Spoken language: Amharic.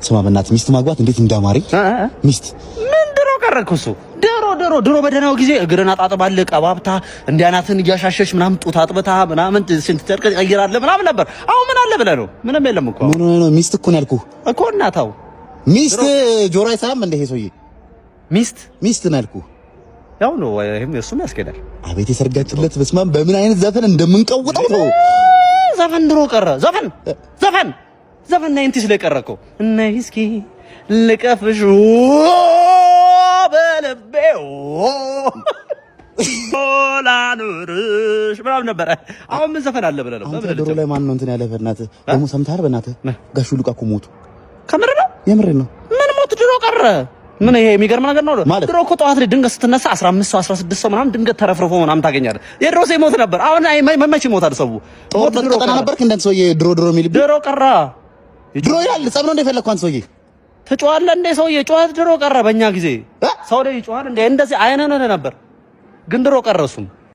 ስማ በእናትህ ሚስት ማግባት እንዴት እንዳማረኝ ሚስት ምን ድሮ ቀረኩ እሱ ድሮ በደህናው ጊዜ እግርን አጣጥባለህ ቀባብታ እንዲያናትን እያሻሸሽ ምናምን ጡት አጥብታ ምናምን ስንት ጨርቅ ቀይራለህ ምናምን ነበር። አሁን ምን አለ ብለህ ነው? ምንም የለም እኮ ኖ ሚስት እኮ ነው ያልኩህ እኮ እናታው ሚስት ጆሮ አይሰራም እንደ ይሄ ሰውዬ ሚስት ነው ያልኩህ። ያው ነው ይሄም እሱም ያስኬዳል። አቤት የሰርጋችለት በስማም በምን አይነት ዘፈን እንደምንቀውጠው ነው። ዘፈን ድሮ ቀረ። ዘፈን ናይንቲ ስለቀረኮ እና እስኪ ልቀፍሽ በልቤው ላኑርሽ ምናምን ነበረ። አሁን ምን ዘፈን አለ ብለህ ነው? ድሮ ላይ ማን ነው እንትን ያለ? በእናትህ ደግሞ ሰምተሃል? በእናትህ ጋሹ ሉቃ እኮ ሞቱ። ከምር ነው? የምሬን ነው። ምን ሞት? ድሮ ቀረ። ምን ይሄ የሚገርም ነገር ነው። ድሮ እኮ ጠዋት ላይ ድንገት ስትነሳ 15 ሰው 16 ሰው ምናምን ድንገት ተረፍርፎ ምናምን ታገኛለህ። የድሮ ሰው ሞት ነበር። አሁን መቼ ይሞታል ሰው? ሞት ድሮ ቀረ ነበር። እንደ ሰውዬ ድሮ የሚል ድሮ ቀረ። ድሮ ይላል ጸብ ነው እንደፈለግኩ አንተ ሰውዬ ትጮሃለህ እንደ ሰውዬ ጮኸት ድሮ ቀረ። በእኛ ጊዜ ሰው ላይ ይጮሃል እንደ እንደዚህ አይነን ነበር፣ ግን ድሮ ቀረ እሱም